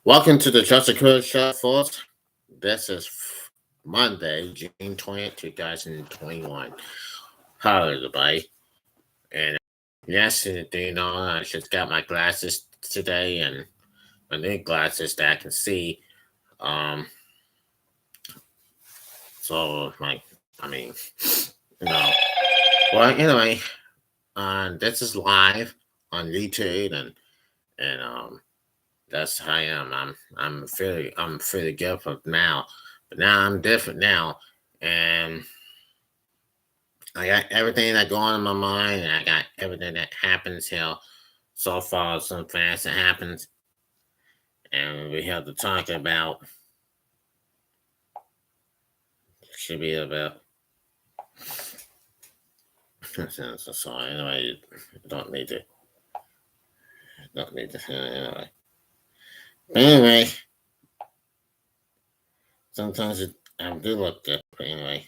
Welcome to the Trusted Crudup Show, folks. This is Monday, June 20th, 2021. Hello, everybody. And yes, I just got my glasses today and my new glasses that I can see. Um, so, you know, well, anyway, this is live on YouTube and that's how I am. I'm fairly good for now, but now I'm different now, and I got everything that going on in my mind, and I got everything that happens here so far, some fast that happens, and we have to talk about should be about. So sorry. Anyway, don't need to don't need to anyway. Sometimes I do look good, but anyway.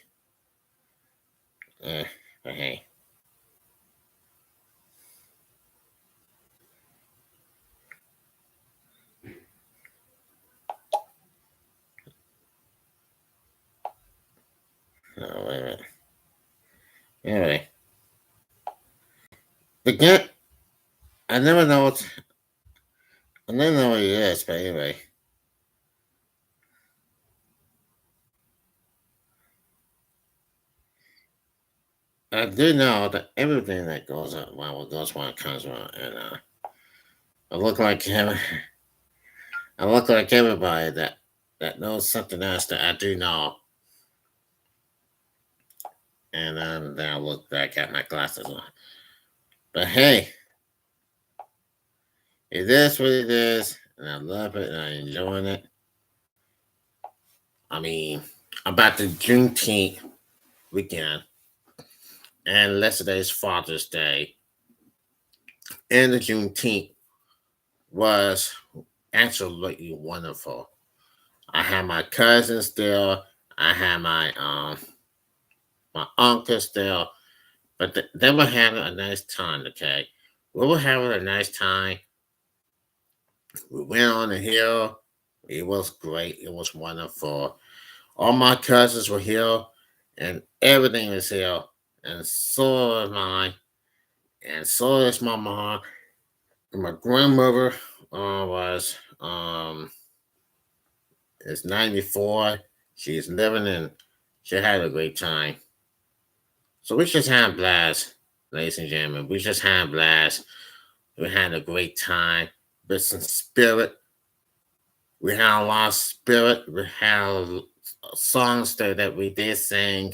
But hey. Oh, wait a minute. Anyway, the guy. I never know what I never know what it is, but anyway. I do know that everything that goes on, well, what goes on comes on, and I look like him. I look like everybody that knows something else that I do know, and then I look back at my glasses on. But hey, it is what it is, and I love it, and I'm enjoying it. I mean, about the Juneteenth weekend, and yesterday's Father's Day, and the Juneteenth was absolutely wonderful. I had my cousins there. I had my uncles there, but they were having a nice time. Okay, we were having a nice time. We went on the hill. It was great. It was wonderful. All my cousins were here, and everything was here, and so is mine, and so is my mom. And my grandmother was is 94. She's living in. She had a great time. So we just had a blast, ladies and gentlemen. We just had a blast. We had a great time with some spirit. We had a lot of spirit. We had songs that we did sing,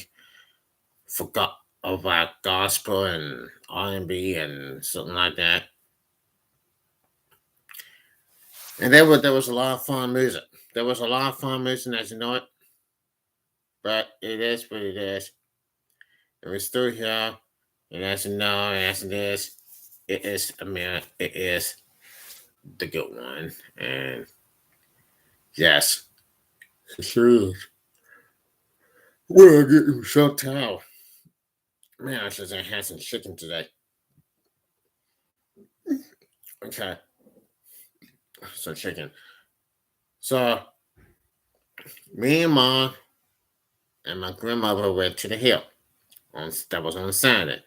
forgot about gospel and R&B and something like that. And there was a lot of fun music. There was a lot of fun music, as you know it. But it is what it is. And we're still here. And as you know, as it is, it is America. It is the good one. And yes, it sure is. Well, I get so tired. Man, I should have had some chicken today. Okay, some chicken. So me and mom and my grandmother went to the hill. That was on Saturday,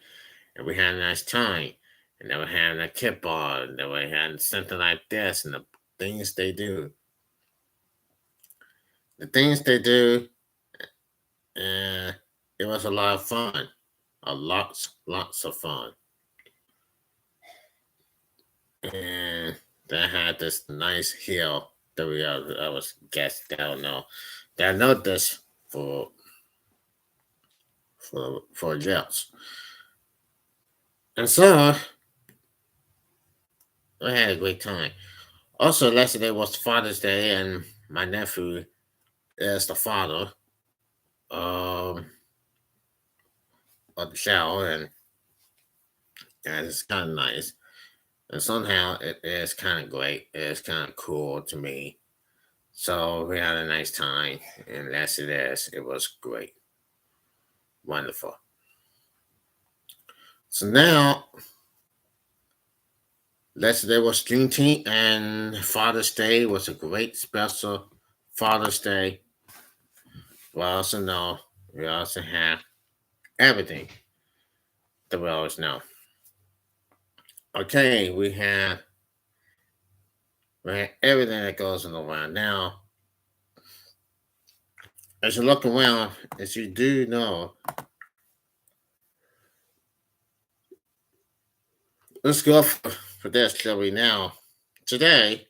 and we had a nice time. And they were having a kickball, and they were having something like this, and the things they do. The things they do, and it was a lot of fun. Lots of fun. And they had this nice hill that I was guess I don't know. That I know this for years. And so we had a great time. Also, yesterday was Father's Day, and my nephew is the father um, of the show, and it's kind of nice. And somehow it is kind of great. It's kind of cool to me. So we had a nice time, and as it is, it was great, wonderful. So now Yesterday was Juneteenth, and Father's Day was a great special Father's Day. We also know we also have everything that we always know. Okay, we have everything that goes around. Now, as you look around, as you do know, let's go for this, shall we? Now, today,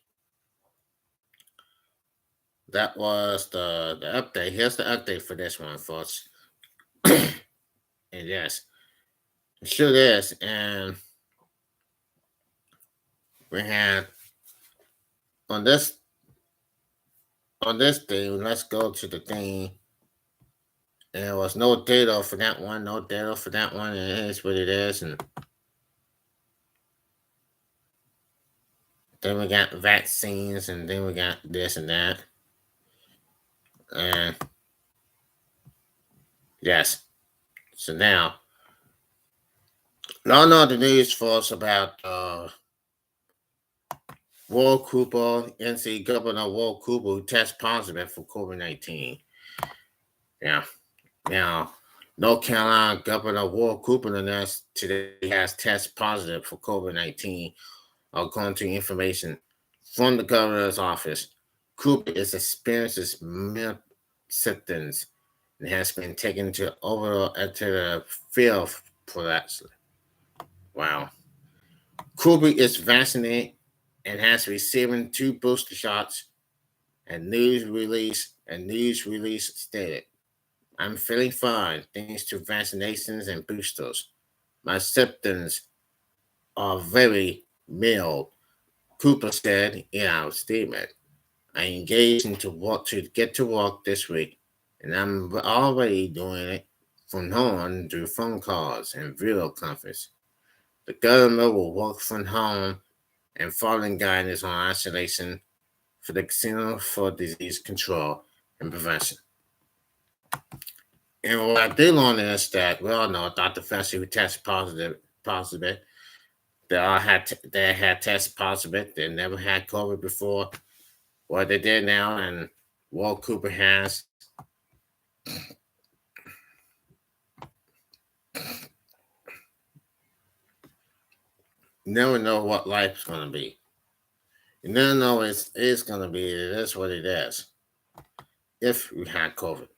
that was the update. Here's the update for this one, folks. And yes, it sure is. And we had on this thing, let's go to the thing. And there was no data for that one, no data for that one, and it is what it is. And then we got vaccines, and then we got this and that. And yes, so now, y'all know the news for us about Will Cooper, NC Governor Will Cooper, who tested positive for COVID-19. Yeah. Now, North Carolina Governor Will Cooper announced today has tested positive for COVID-19, according to information from the governor's office. Cooper is experiencing mild symptoms and has been taken to overall to the field for that. Wow. Cooper is vaccinated and has received 2 booster shots. A news release stated, "I'm feeling fine thanks to vaccinations and boosters. My symptoms are very mild," Cooper said in our statement. "I engaged into work to get to work this week, and I'm already doing it from home through phone calls and video conference. The government will work from home and following guidance on isolation for the Center for Disease Control and Prevention." And what I did learn is that we all know Dr. Fauci who tested positive. They had tested positive. They never had COVID before. What they did now, and Walt Cooper has. You never know what life's gonna be. You never know it's gonna be. It is what it is. If we had COVID,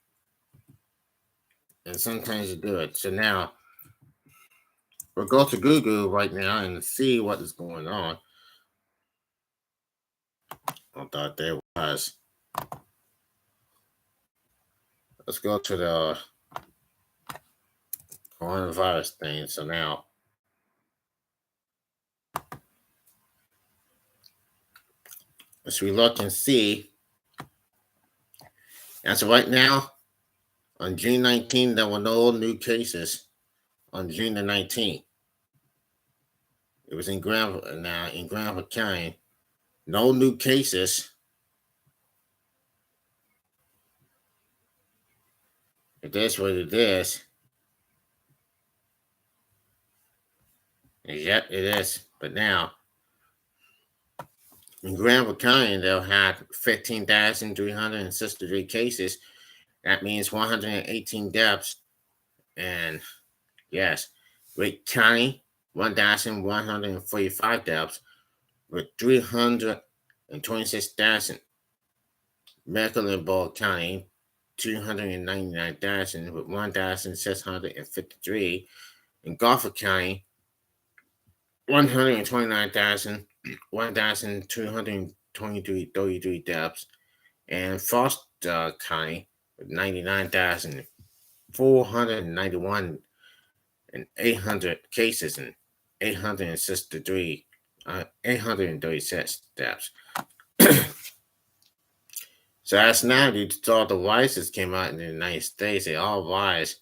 and sometimes you do it. So now we'll go to Google right now and see what is going on. I thought there was. Let's go to the coronavirus thing. So now, as we look and see, as of right now, on June 19th, there were no new cases. On June the 19th, it was in Granville County, no new cases. It is what it is. And yet it is. But now, in Granville County, they'll have 15,363 cases. That means 118 deaths. And yes, Wake County, 1,145 deaths with 326,000. Mecklenburg County, 299,000 with 1,653. In Gulfport County, 129,000, 1,233 deaths. And Foster County, with 99,491 and 800 cases and 836 deaths. So as now, all the rises came out in the United States. They all rise.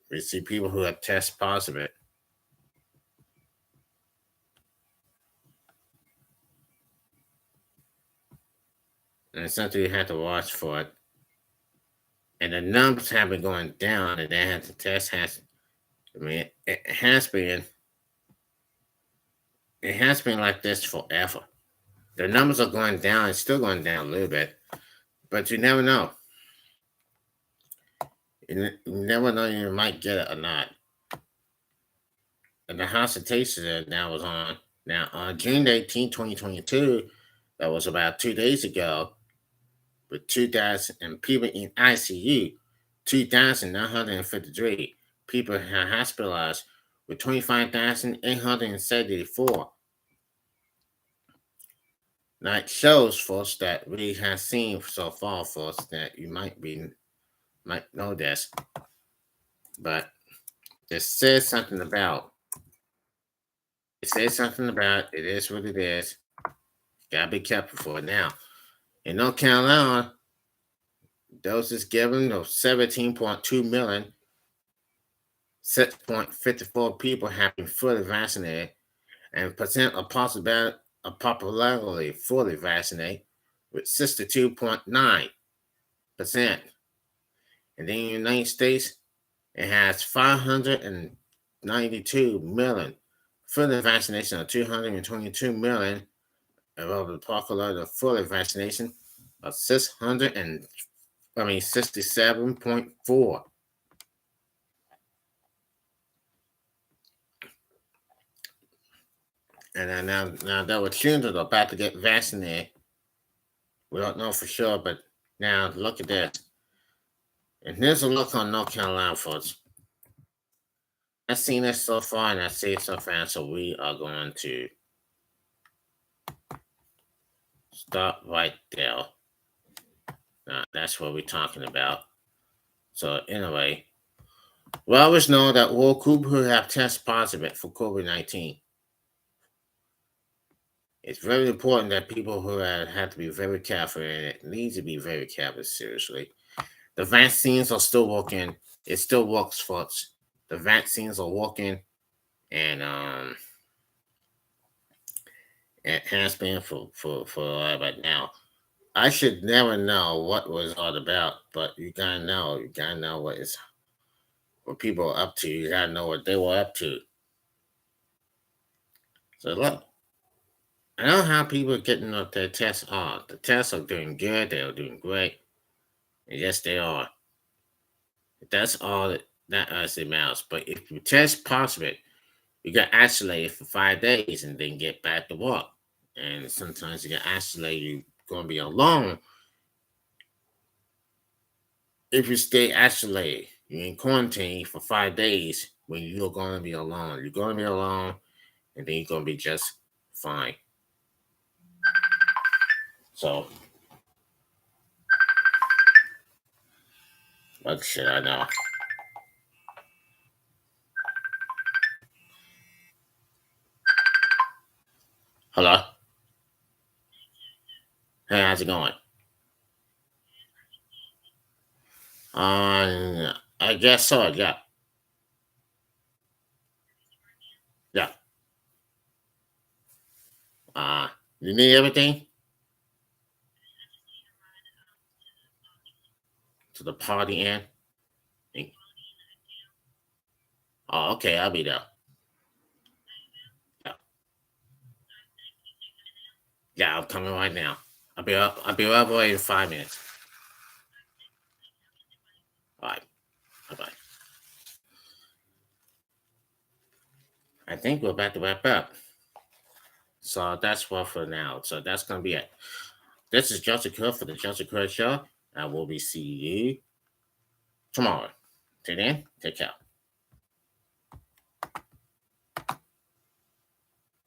We see people who have test positive. And something you have to watch for it. And the numbers have been going down, and they have to test has. I mean, it has been. it has been like this forever. The numbers are going down. It's still going down a little bit, but you never know. You never know. You might get it or not. And the House of Tastes now was on. Now, on June 18, 2022, that was about 2 days ago, with 2,000 people in ICU, 2,953 people hospitalized, with 25,874. Now, it shows, folks, that we have seen so far, folks, that you might know this, but it says something about it is what it is. Gotta be careful for it now. In North Carolina, doses given of 17.2 million, 6.54 people have been fully vaccinated, and percent of popularity fully vaccinated with 62.9%. In the United States, it has 592 million fully vaccination of 222 million, above the popular fully vaccination of 67.4. And then now there were children about to get vaccinated. We don't know for sure, but now look at this. And here's a look on North Carolina, folks. I've seen this so far, and I see it so far, so we are going to stop right there. Now, that's what we're talking about. So, anyway, we always know that all people who have tested positive for COVID-19, it's very important that people who have to be very careful, and it needs to be very careful, seriously. The vaccines are still working. It still works, folks. The vaccines are working, and it has been for right now. I should never know what was all about, but you gotta know. You gotta know what people are up to. You gotta know what they were up to. So look, I know how people are getting up their tests are. The tests are doing good. They are doing great. And yes, they are. That's all that actually matters. But if you test positive, you get isolated for 5 days and then get back to work. And sometimes you get isolated, you're going to be alone. If you stay isolated, you're in quarantine for 5 days when you're going to be alone. You're going to be alone, and then you're going to be just fine. So, what should I know? Hello? Hey, how's it going? I guess so, yeah. Yeah. Uh, you need everything to the party end? Oh, okay, I'll be there. Yeah, yeah, I'm coming right now. I'll be up in 5 minutes. All right, bye bye. I think we're about to wrap up. So that's what for now. So that's gonna be it. This is Joseph Kerr for the Joseph Kerr Show. I will be seeing you tomorrow. Till then, take care.